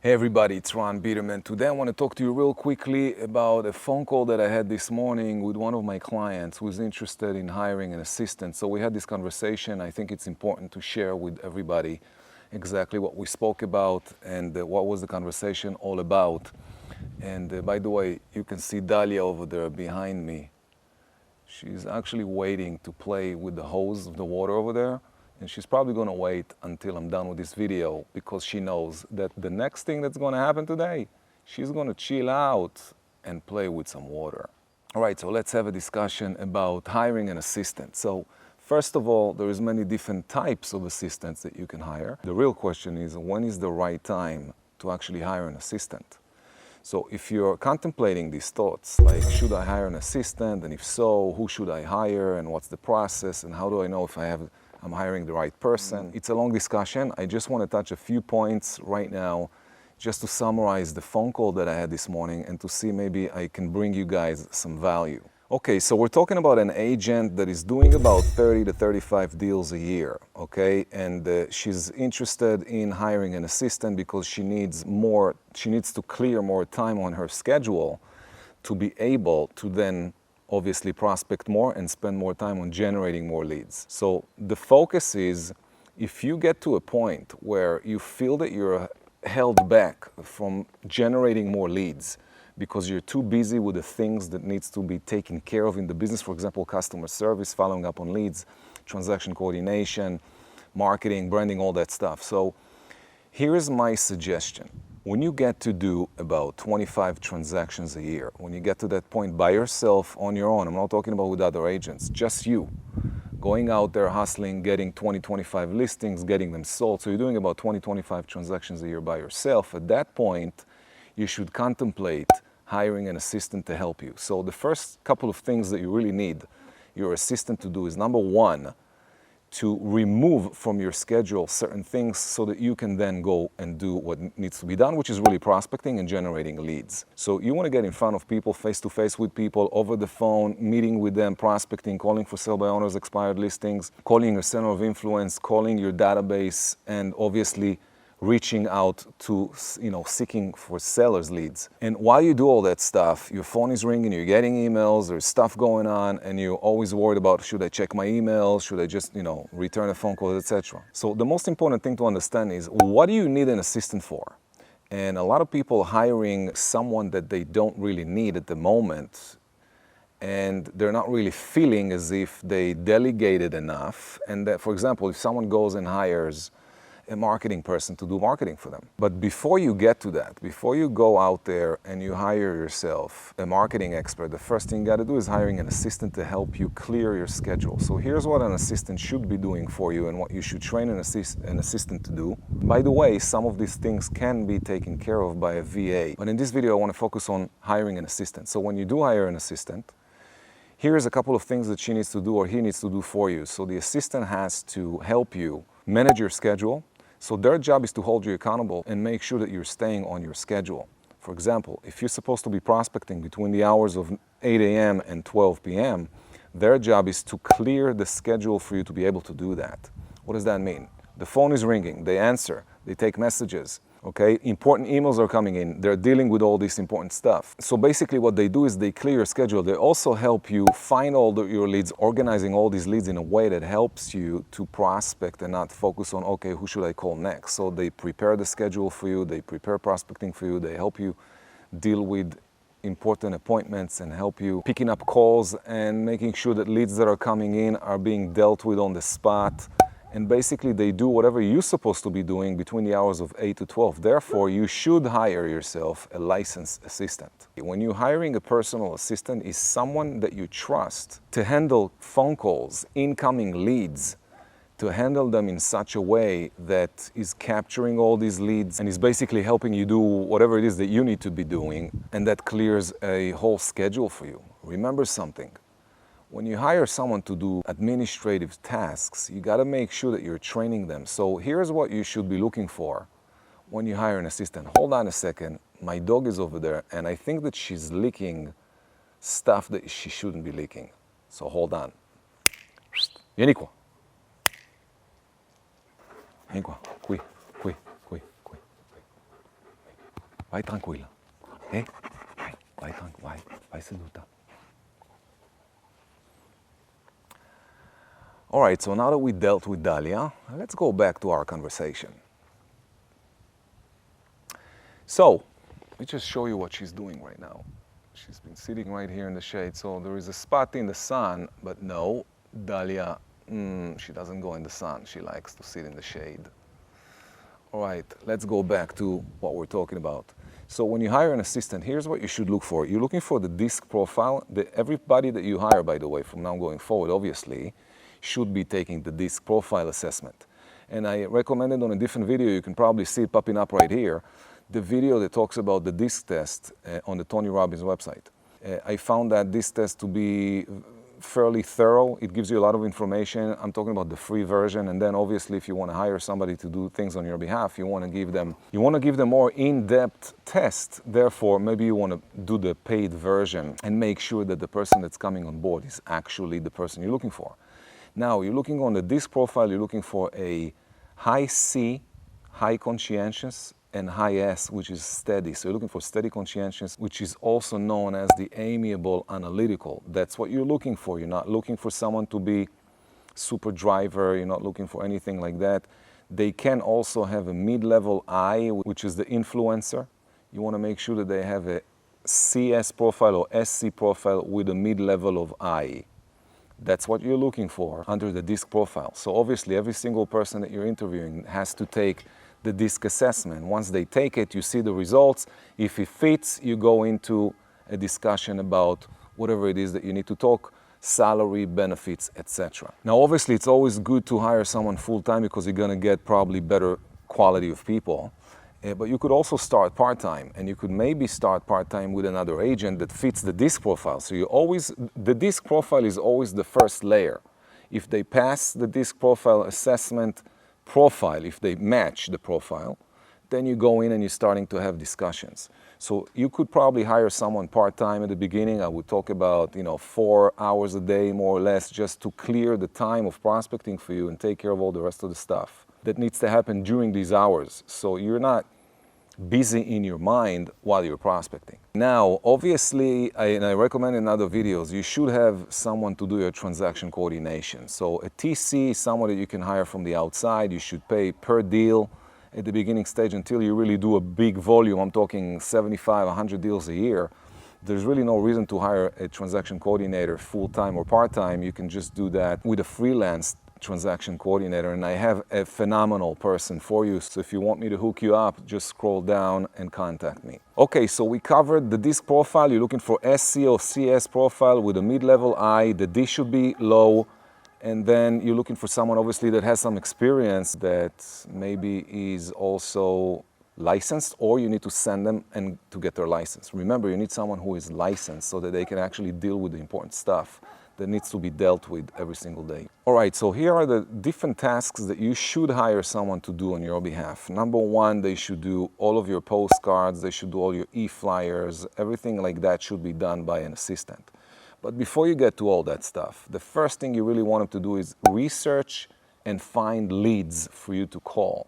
Hey everybody, it's Ron Biederman. Today I want to talk to you real quickly about a phone call that I had this morning with one of my clients who is interested in hiring an assistant. So we had this conversation. I think it's important to share with everybody exactly what we spoke about and what was the conversation all about. And by the way, you can see Dalia over there behind me. She's actually waiting to play with the hose of the water over there. And she's probably going to wait until I'm done with this video because she knows that the next thing that's going to happen today, she's going to chill out and play with some water. All right, so let's have a discussion about hiring an assistant. So first of all, there's many different types of assistants that you can hire. The real question is, when is the right time to actually hire an assistant? So if you're contemplating these thoughts, like should I hire an assistant, and if so, who should I hire, and what's the process, and how do I know if I'm hiring the right person? It's a long discussion. I just want to touch a few points right now just to summarize the phone call that I had this morning and to see maybe I can bring you guys some value. Okay, so we're talking about an agent that is doing about 30 to 35 deals a year, okay? And she's interested in hiring an assistant because she needs to clear more time on her schedule to be able to then obviously prospect more and spend more time on generating more leads. So the focus is, if you get to a point where you feel that you're held back from generating more leads because you're too busy with the things that needs to be taken care of in the business, for example, customer service, following up on leads, transaction coordination, marketing, branding, all that stuff. So here is my suggestion. When you get to do about 25 transactions a year, when you get to that point by yourself on your own, I'm not talking about with other agents, just you, going out there hustling, getting 20, 25 listings, getting them sold. So you're doing about 20, 25 transactions a year by yourself. At that point, you should contemplate hiring an assistant to help you. So the first couple of things that you really need your assistant to do is, number one, to remove from your schedule certain things so that you can then go and do what needs to be done, which is really prospecting and generating leads. So you want to get in front of people, face-to-face with people, over the phone, meeting with them, prospecting, calling for sale by owners, expired listings, calling your center of influence, calling your database, and obviously reaching out to, seeking for sellers leads. And while you do all that stuff, your phone is ringing, you're getting emails, there's stuff going on, and you're always worried about, should I check my emails? Should I just, return a phone call, etc. So the most important thing to understand is, what do you need an assistant for? And a lot of people hiring someone that they don't really need at the moment, and they're not really feeling as if they delegated enough. And that, for example, if someone goes and hires a marketing person to do marketing for them. But before you get to that, before you go out there and you hire yourself a marketing expert, the first thing you got to do is hiring an assistant to help you clear your schedule. So here's what an assistant should be doing for you and what you should train an assistant to do. By the way, some of these things can be taken care of by a VA. But in this video, I want to focus on hiring an assistant. So when you do hire an assistant, here's a couple of things that she needs to do or he needs to do for you. So the assistant has to help you manage your schedule. So their job is to hold you accountable and make sure that you're staying on your schedule. For example, if you're supposed to be prospecting between the hours of 8 a.m. and 12 p.m., their job is to clear the schedule for you to be able to do that. What does that mean? The phone is ringing, they answer, they take messages, okay? Important emails are coming in, they're dealing with all this important stuff. So basically what they do is they clear your schedule. They also help you find your leads, organizing all these leads in a way that helps you to prospect and not focus on, okay, who should I call next? So they prepare the schedule for you, they prepare prospecting for you, they help you deal with important appointments and help you picking up calls and making sure that leads that are coming in are being dealt with on the spot. And basically they do whatever you're supposed to be doing between the hours of 8 to 12. Therefore, you should hire yourself a licensed assistant. When you're hiring a personal assistant, is someone that you trust to handle phone calls, incoming leads, to handle them in such a way that is capturing all these leads and is basically helping you do whatever it is that you need to be doing, and that clears a whole schedule for you. Remember something. When you hire someone to do administrative tasks, you got to make sure that you're training them. So here's what you should be looking for when you hire an assistant. Hold on a second. My dog is over there, and I think that she's licking stuff that she shouldn't be licking. So hold on. Vieni qua. Vieni qua. Qui. Vai tranquila. Vai seduta. All right, so now that we dealt with Dalia, let's go back to our conversation. So, let me just show you what she's doing right now. She's been sitting right here in the shade. So there is a spot in the sun, but no, Dalia, she doesn't go in the sun. She likes to sit in the shade. All right, let's go back to what we're talking about. So when you hire an assistant, here's what you should look for. You're looking for the DISC profile. Everybody that you hire, by the way, from now going forward, obviously, should be taking the DISC profile assessment. And I recommended on a different video, you can probably see it popping up right here, the video that talks about the DISC test on the Tony Robbins website. I found that DISC test to be fairly thorough. It gives you a lot of information. I'm talking about the free version, and then obviously if you want to hire somebody to do things on your behalf, you want to give them more in-depth test. Therefore, maybe you want to do the paid version and make sure that the person that's coming on board is actually the person you're looking for. Now, you're looking on the DISC profile, you're looking for a high C, high conscientious, and high S, which is steady. So you're looking for steady conscientious, which is also known as the amiable analytical. That's what you're looking for. You're not looking for someone to be super driver. You're not looking for anything like that. They can also have a mid-level I, which is the influencer. You want to make sure that they have a CS profile or SC profile with a mid-level of I. That's what you're looking for under the DISC profile. So obviously every single person that you're interviewing has to take the DISC assessment. Once they take it, you see the results. If it fits, you go into a discussion about whatever it is that you need to talk, salary, benefits, etc. Now, obviously, it's always good to hire someone full-time because you're going to get probably better quality of people. But you could also start part-time, and you could maybe start part-time with another agent that fits the DISC profile. So the DISC profile is always the first layer. If they pass the DISC profile assessment profile, if they match the profile, then you go in and you're starting to have discussions. So you could probably hire someone part-time at the beginning. I would talk about 4 hours a day, more or less, just to clear the time of prospecting for you and take care of all the rest of the stuff that needs to happen during these hours. So you're not busy in your mind while you're prospecting. Now, obviously, and I recommend in other videos, you should have someone to do your transaction coordination. So a TC is someone that you can hire from the outside. You should pay per deal at the beginning stage until you really do a big volume. I'm talking 75, 100 deals a year. There's really no reason to hire a transaction coordinator full-time or part-time. You can just do that with a freelance transaction coordinator, and I have a phenomenal person for you. So if you want me to hook you up, just scroll down and contact me. Okay, so we covered the DISC profile. You're looking for SC or CS profile with a mid-level I. The D should be low. And then you're looking for someone, obviously, that has some experience, that maybe is also licensed, or you need to send them and to get their license. Remember, you need someone who is licensed so that they can actually deal with the important stuff that needs to be dealt with every single day. All right, so here are the different tasks that you should hire someone to do on your behalf. Number one, they should do all of your postcards, they should do all your e-flyers, everything like that should be done by an assistant. But before you get to all that stuff, the first thing you really want them to do is research and find leads for you to call.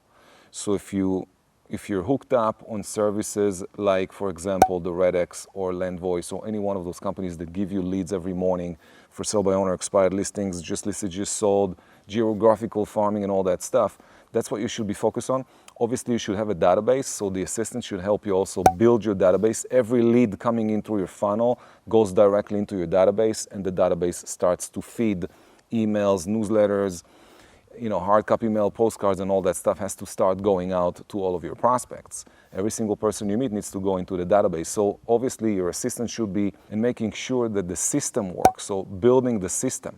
So if you're hooked up on services like, for example, the RedX or LendVoice or any one of those companies that give you leads every morning for sale by owner, expired listings, just listed, just sold, geographical farming and all that stuff, that's what you should be focused on. Obviously, you should have a database, so the assistant should help you also build your database. Every lead coming in through your funnel goes directly into your database, and the database starts to feed emails, newsletters, hard copy mail, postcards, and all that stuff has to start going out to all of your prospects. Every single person you meet needs to go into the database. So obviously, your assistant should be in making sure that the system works. So building the system,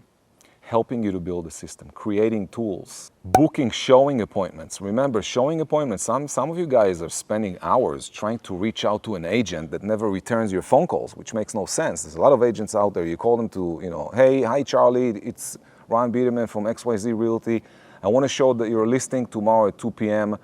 helping you to build the system, creating tools, booking showing appointments. Remember, showing appointments, some of you guys are spending hours trying to reach out to an agent that never returns your phone calls, which makes no sense. There's a lot of agents out there. You call them to, hey, hi, Charlie, it's Ron Biederman from XYZ Realty. I want to show that you're listing tomorrow at 2 p.m.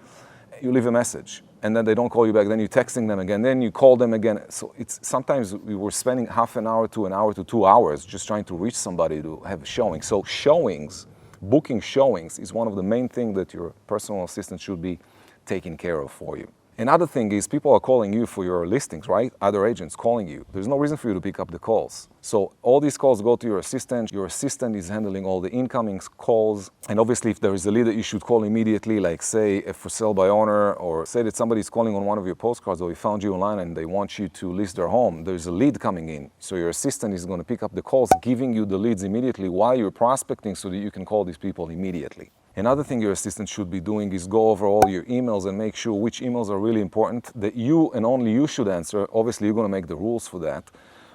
You leave a message, and then they don't call you back. Then you're texting them again. Then you call them again. So sometimes we were spending half an hour to 2 hours just trying to reach somebody to have a showing. So showings, booking showings is one of the main things that your personal assistant should be taking care of for you. Another thing is people are calling you for your listings, right? Other agents calling you. There's no reason for you to pick up the calls. So all these calls go to your assistant. Your assistant is handling all the incoming calls. And obviously if there is a lead that you should call immediately, like say a for sale by owner, or say that somebody's calling on one of your postcards or they found you online and they want you to list their home, there's a lead coming in. So your assistant is going to pick up the calls, giving you the leads immediately while you're prospecting so that you can call these people immediately. Another thing your assistant should be doing is go over all your emails and make sure which emails are really important that you and only you should answer. Obviously, you're going to make the rules for that.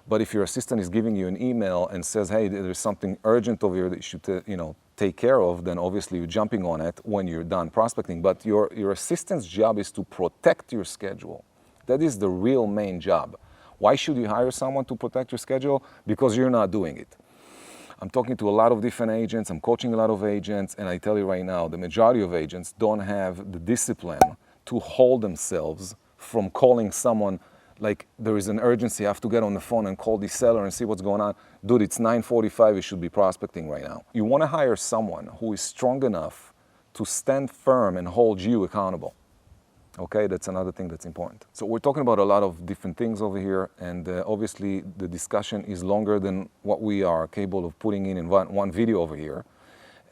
But if your assistant is giving you an email and says, hey, there's something urgent over here that you should take care of, then obviously you're jumping on it when you're done prospecting. But your assistant's job is to protect your schedule. That is the real main job. Why should you hire someone to protect your schedule? Because you're not doing it. I'm talking to a lot of different agents, I'm coaching a lot of agents, and I tell you right now, the majority of agents don't have the discipline to hold themselves from calling someone like there is an urgency, I have to get on the phone and call the seller and see what's going on. Dude, it's 9:45, you should be prospecting right now. You want to hire someone who is strong enough to stand firm and hold you accountable. Okay, that's another thing that's important. So we're talking about a lot of different things over here, and obviously the discussion is longer than what we are capable of putting in one video over here.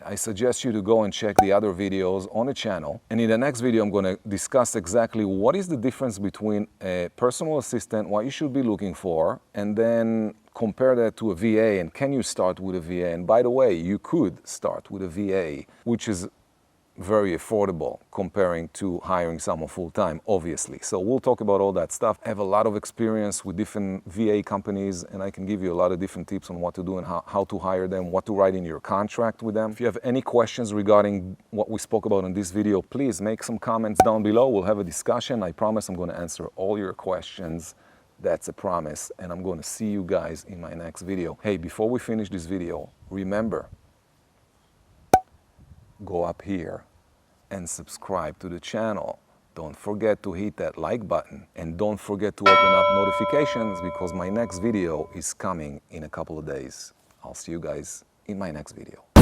I suggest you to go and check the other videos on the channel. And in the next video, I'm going to discuss exactly what is the difference between a personal assistant, what you should be looking for, and then compare that to a VA, and can you start with a VA? And by the way, you could start with a VA, which is very affordable comparing to hiring someone full-time, obviously. So we'll talk about all that stuff. I have a lot of experience with different VA companies, and I can give you a lot of different tips on what to do and how to hire them, what to write in your contract with them. If you have any questions regarding what we spoke about in this video, please make some comments down below. We'll have a discussion. I promise I'm going to answer all your questions. That's a promise. And I'm going to see you guys in my next video. Hey, before we finish this video, remember, go up here and subscribe to the channel. Don't forget to hit that like button, and don't forget to open up notifications because my next video is coming in a couple of days. I'll see you guys in my next video.